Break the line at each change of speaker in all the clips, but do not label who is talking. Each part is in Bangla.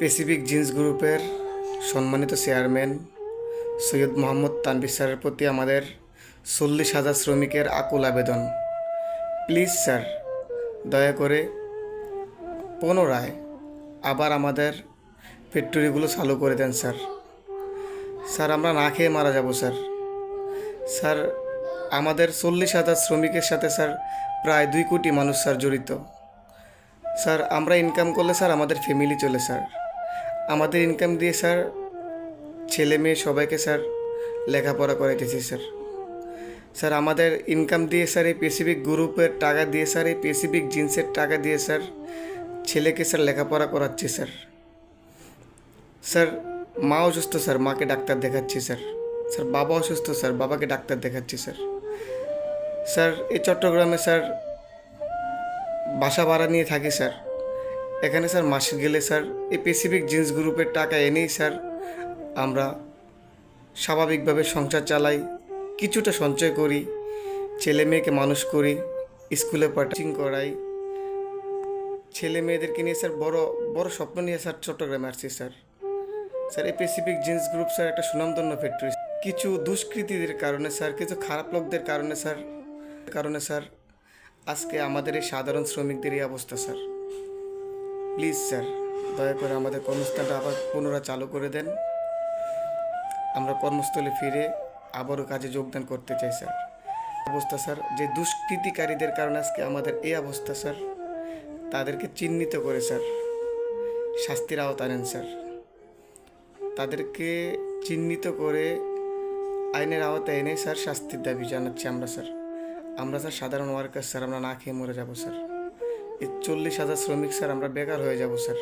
প্যাসিফিক জিন্স গ্রুপের সম্মানিত চেয়ারম্যান সৈয়দ মোহাম্মদ তানভীর স্যারের প্রতি আমাদের 40,000 শ্রমিকের আকুল আবেদন। প্লিজ স্যার, দয়া করে পুনরায় আবার আমাদের ফ্যাক্টরিগুলো চালু করে দেন স্যার। স্যার, আমরা না খেয়ে মারা যাব স্যার। স্যার, আমাদের 40,000 শ্রমিকের সাথে স্যার প্রায় 2 কোটি মানুষ স্যার জড়িত। স্যার, আমরা ইনকাম করলে স্যার আমাদের ফ্যামিলি চলে স্যার। আমাদের ইনকাম দিয়ে স্যার ছেলে মেয়ে সবাইকে স্যার লেখাপড়া করাইতেছি স্যার। স্যার, আমাদের ইনকাম দিয়ে স্যার এই প্যাসিফিক গ্রুপের টাকা দিয়ে স্যার এই প্যাসিফিক জিন্সের টাকা দিয়ে স্যার ছেলেকে স্যার লেখাপড়া করাচ্ছি স্যার। স্যার, মা অসুস্থ স্যার, মাকে ডাক্তার দেখাচ্ছি স্যার। স্যার, বাবা অসুস্থ স্যার, বাবাকে ডাক্তার দেখাচ্ছি স্যার। স্যার, এই চট্টগ্রামে স্যার বাসা ভাড়া নিয়ে থাকি স্যার। এখানে স্যার মাসে গেলে স্যার এই প্যাসিফিক জিন্স গ্রুপের টাকা এনেই স্যার আমরা স্বাভাবিকভাবে সংসার চালাই, কিছুটা সঞ্চয় করি, ছেলে মেয়েকে মানুষ করি, স্কুলে পাঠিং করাই। ছেলে মেয়েদেরকে নিয়ে স্যার বড় বড় স্বপ্ন নিয়ে স্যার চট্টগ্রামে আসছি স্যার। স্যার, এই প্যাসিফিক জিন্স গ্রুপ স্যার একটা সুনামধন্য ফ্যাক্টরি। কিছু দুষ্কৃতীদের কারণে স্যার, কিছু খারাপ লোকদের কারণে স্যার আজকে আমাদের এই সাধারণ শ্রমিকদের এই অবস্থা স্যার। প্লিজ স্যার, দয়া করে আমাদের কর্মস্থানটা আবার পুনরায় চালু করে দেন। আমরা কর্মস্থলে ফিরে আবারও কাজে যোগদান করতে চাই স্যার। অবস্থা স্যার, যে দুষ্কৃতিকারীদের কারণে আজকে আমাদের এই অবস্থা স্যার, তাদেরকে চিহ্নিত করে স্যার শাস্তির আওতায় আনেন স্যার। তাদেরকে চিহ্নিত করে আইনের আওতায় এনে স্যার শাস্তির দাবি জানাচ্ছি আমরা স্যার। আমরা স্যার সাধারণ ওয়ার্কার স্যার, আমরা না খেয়ে মরে যাব স্যার। এই 40,000 শ্রমিক স্যার আমরা বেকার হয়ে যাব স্যার।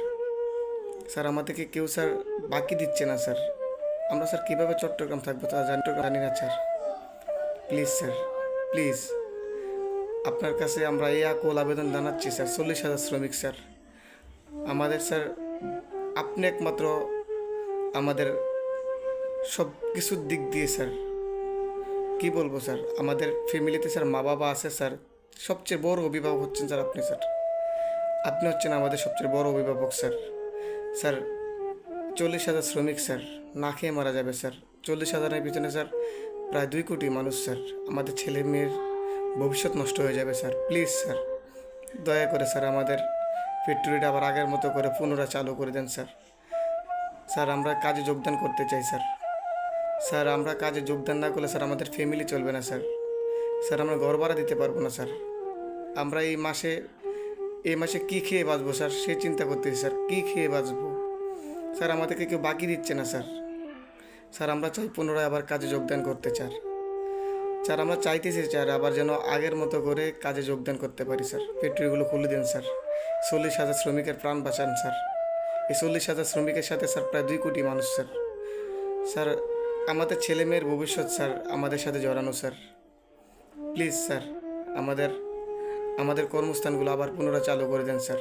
স্যার, আমাদেরকে কেউ স্যার বাকি দিচ্ছে না স্যার। আমরা স্যার কীভাবে চট্টগ্রাম থাকবো তা জানি না স্যার। প্লিজ স্যার, প্লিজ আপনার কাছে আমরা এই আকুল আবেদন জানাচ্ছি স্যার। 40,000 শ্রমিক স্যার, আমাদের স্যার আপনি একমাত্র আমাদের সব কিছুর দিক দিয়ে স্যার। কি বলবো স্যার, আমাদের ফ্যামিলিতে স্যার মা বাবা আছে স্যার। সবচেয়ে বড় অভিভাবক হচ্ছেন স্যার আপনি স্যার। আপনি হচ্ছেন আমাদের সবচেয়ে বড় অভিভাবক স্যার। স্যার, 40,000 শ্রমিক স্যার না খেয়ে মারা যাবে স্যার। 40,000-এর পিছনে স্যার প্রায় 2 কোটি মানুষ স্যার। আমাদের ছেলে মেয়ের ভবিষ্যৎ নষ্ট হয়ে যাবে স্যার। প্লিজ স্যার, দয়া করে স্যার আমাদের ফ্যাক্টরিটা আবার আগের মতো করে পুনরায় চালু করে দেন স্যার। স্যার, আমরা কাজে যোগদান করতে চাই স্যার। স্যার, আমরা কাজে যোগদান না করলে স্যার আমাদের ফ্যামিলি চলবে না স্যার। স্যার, আমরা ঘর ভাড়া দিতে পারবো না স্যার। আমরা এই মাসে কী খেয়ে বাঁচবো স্যার, সে চিন্তা করতেছি স্যার। কী খেয়ে বাঁচবো স্যার, আমাদেরকে কেউ বাকি দিচ্ছে না স্যার। স্যার, আমরা চাই পুনরায় আবার কাজে যোগদান করতে স্যার। স্যার, আমরা চাইতেছি স্যার আবার যেন আগের মতো করে কাজে যোগদান করতে পারি স্যার। ফ্যাক্টরিগুলো খুলে দেন স্যার। 40,000 শ্রমিকের প্রাণ বাঁচান স্যার। এই 40,000 শ্রমিকের সাথে স্যার প্রায় 2 কোটি মানুষ স্যার। স্যার, আমাদের ছেলে মেয়ের ভবিষ্যৎ স্যার আমাদের সাথে জড়ানো স্যার। প্লিজ স্যার, আমাদের কর্মস্থানগুলো আবার পুনরায় চালু করে দেন স্যার।